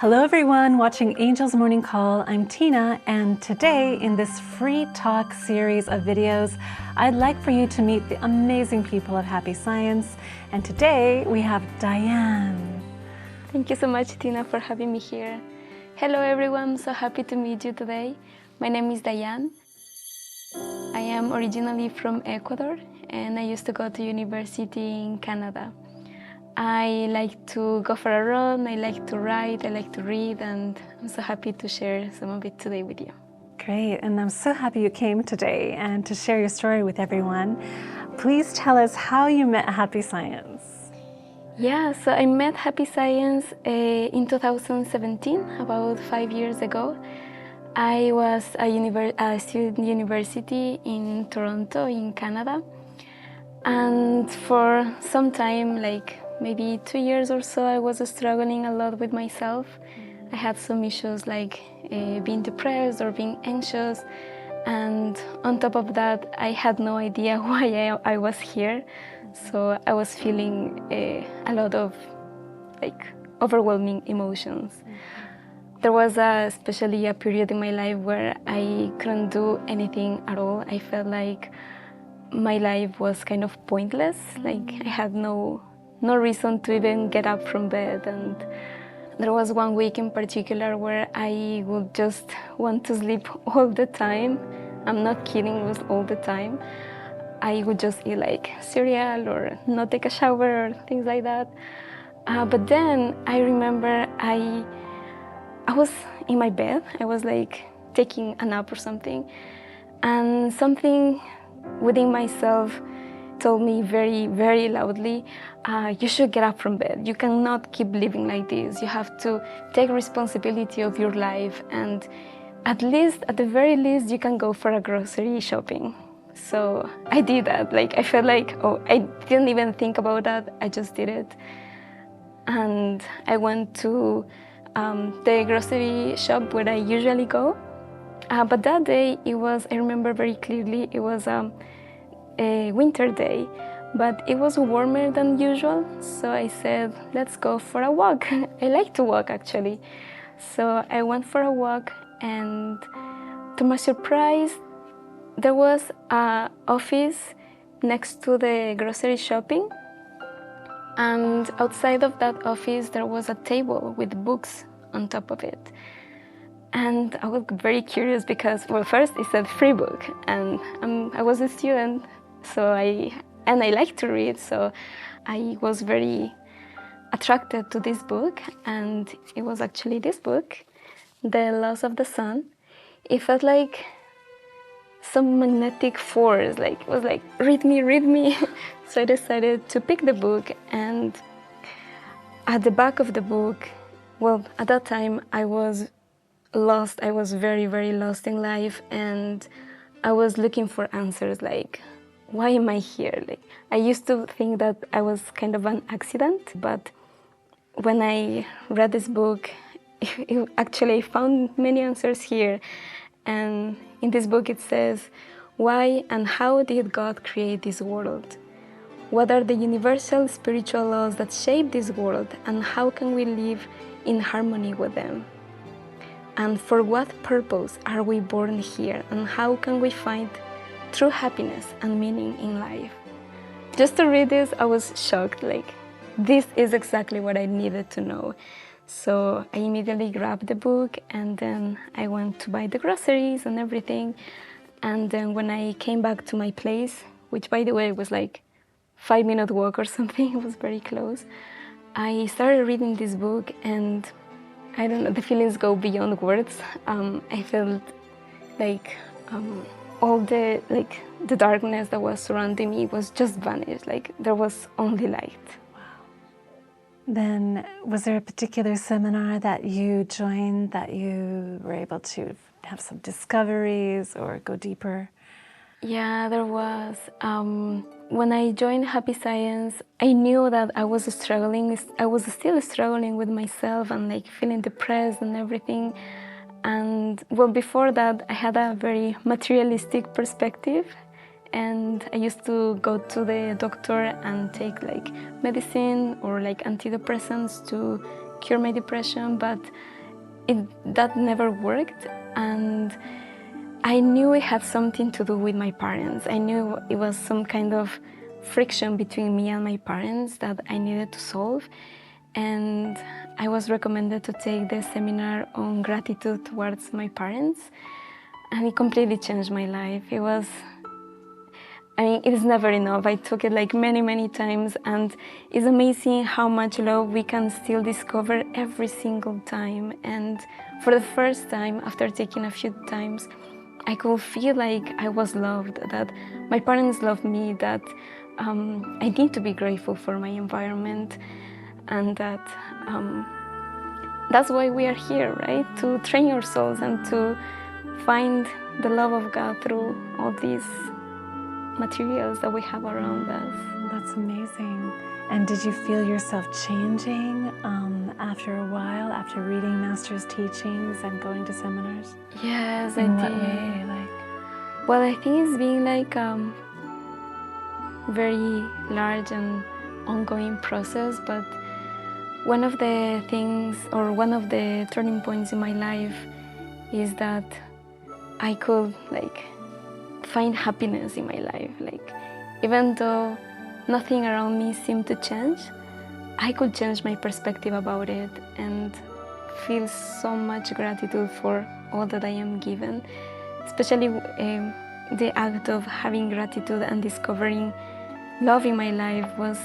Hello everyone watching Angel's Morning Call. I'm Tina, and today in this free talk series of videos, I'd like for you to meet the amazing people of Happy Science. And today we have Dayan. Thank you so much, Tina, for having me here. Hello everyone, so happy to meet you today. My name is Dayan. I am originally from Ecuador, and I used to go to university in Canada. I like to go for a run, I like to write, I like to read, and I'm so happy to share some of it today with you. Great, and I'm so happy you came today and to share your story with everyone. Please tell us how you met Happy Science. Yeah, so I met Happy Science in 2017, about 5 years ago. I was a student in university in Toronto, in Canada. And for some time, like maybe 2 years or so, I was struggling a lot with myself. I had some issues like being depressed or being anxious. And on top of that, I had no idea why I was here. So I was feeling a lot of like overwhelming emotions. There was especially a period in my life where I couldn't do anything at all. I felt like my life was kind of pointless. Like I had no reason to even get up from bed. And there was one week in particular where I would just want to sleep all the time. I'm not kidding, it was all the time. I would just eat like cereal or not take a shower or things like that. But then I remember I was in my bed. I was like taking a nap or something, and something within myself told me very, very loudly, you should get up from bed. You cannot keep living like this. You have to take responsibility of your life, and at the very least, you can go for a grocery shopping. So I did that. Like I felt like, oh, I didn't even think about that. I just did it. And I went to the grocery shop where I usually go. But that day, I remember very clearly, it was a winter day, but it was warmer than usual. So I said, let's go for a walk. I like to walk, actually. So I went for a walk, and to my surprise, there was an office next to the grocery shopping. And outside of that office, there was a table with books on top of it. And I was very curious because, well, first it said free book, and I was a student, so I like to read, so I was very attracted to this book, and it was actually this book, The Laws of the Sun. It felt like some magnetic force, like it was like, read me, read me. So I decided to pick the book, and at the back of the book, well, at that time I was lost. I was very, very lost in life, and I was looking for answers like, why am I here? Like, I used to think that I was kind of an accident, but when I read this book, actually I found many answers here. And in this book it says, why and how did God create this world? What are the universal spiritual laws that shape this world, and how can we live in harmony with them? And for what purpose are we born here, and how can we find true happiness and meaning in life? Just to read this, I was shocked, like, this is exactly what I needed to know. So I immediately grabbed the book, and then I went to buy the groceries and everything. And then when I came back to my place, which by the way was like 5-minute walk or something, it was very close, I started reading this book, and I don't know, the feelings go beyond words. I felt like all the darkness that was surrounding me was just vanished. Like there was only light. Wow. Then was there a particular seminar that you joined that you were able to have some discoveries or go deeper? Yeah, there was. When I joined Happy Science, I knew that I was struggling. I was still struggling with myself and like feeling depressed and everything. And well, before that, I had a very materialistic perspective, and I used to go to the doctor and take like medicine or like antidepressants to cure my depression, but that never worked. And I knew it had something to do with my parents. I knew it was some kind of friction between me and my parents that I needed to solve. And I was recommended to take the seminar on gratitude towards my parents. And it completely changed my life. It is never enough. I took it like many, many times, and it's amazing how much love we can still discover every single time. And for the first time, after taking a few times, I could feel like I was loved, that my parents loved me, that I need to be grateful for my environment, and that that's why we are here, right? To train ourselves and to find the love of God through all these materials that we have around us. That's amazing. And did you feel yourself changing after a while, after reading Master's teachings and going to seminars? Yes, In I what did. way? Well, I think it's been like very large and ongoing process, but one of the things, or one of the turning points in my life is that I could find happiness in my life. Even though nothing around me seemed to change, I could change my perspective about it and feel so much gratitude for all that I am given. Especially the act of having gratitude and discovering love in my life was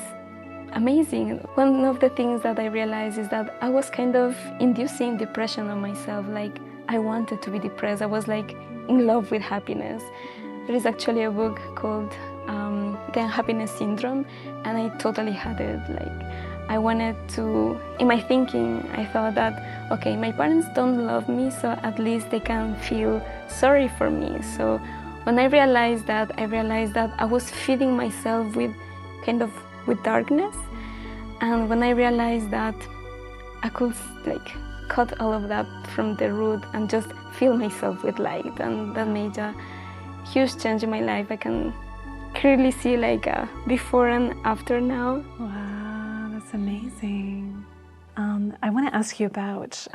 amazing. One of the things that I realized is that I was kind of inducing depression on myself. I wanted to be depressed. I was in love with happiness. There is actually a book called The Unhappiness Syndrome, and I totally had it. I wanted to, in my thinking, I thought that, okay, my parents don't love me, so at least they can feel sorry for me. So when I realized that I was feeding myself with darkness. And when I realized that I could cut all of that from the root and just fill myself with light, and that made a huge change in my life. I can clearly see a before and after now. Wow, that's amazing. I want to ask you about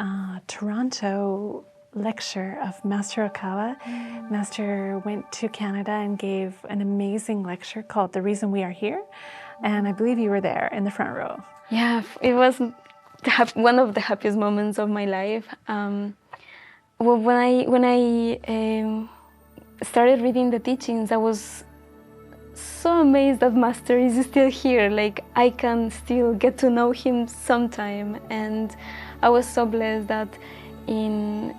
Toronto lecture of Master Okawa. Master went to Canada and gave an amazing lecture called The Reason We Are Here. And I believe you were there in the front row. Yeah, it was one of the happiest moments of my life. When I started reading the teachings, I was so amazed that Master is still here. I can still get to know him sometime. And I was so blessed that in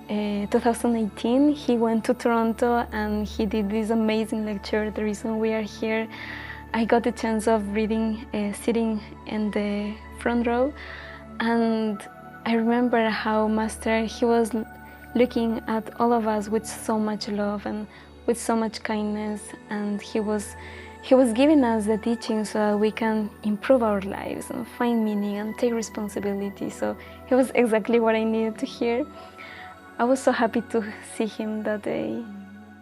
2018 he went to Toronto and he did this amazing lecture, The Reason We Are Here. I got the chance of reading, sitting in the front row, and I remember how Master, he was looking at all of us with so much love and with so much kindness, and he was giving us the teaching so that we can improve our lives and find meaning and take responsibility. So it was exactly what I needed to hear. I was so happy to see him that day.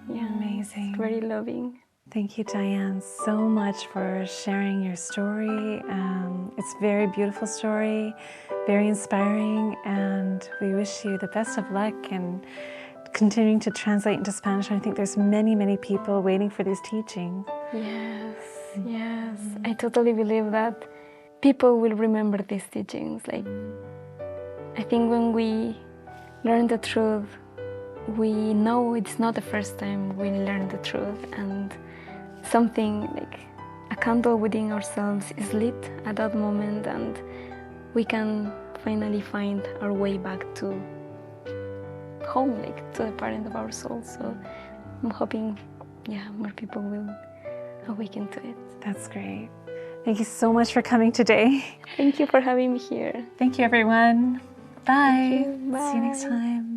Yeah, amazing. Very loving. Thank you, Dayan, so much for sharing your story. It's a very beautiful story, very inspiring, and we wish you the best of luck in continuing to translate into Spanish. I think there's many, many people waiting for these teachings. Yes, yes. I totally believe that people will remember these teachings. I think when we learn the truth, we know it's not the first time we learn the truth, and something a candle within ourselves is lit at that moment, and we can finally find our way back to home, to the parent of our soul. So I'm hoping, more people will awaken to it. That's great. Thank you so much for coming today. Thank you for having me here. Thank you, everyone. Bye. Thank you. Bye. See you next time.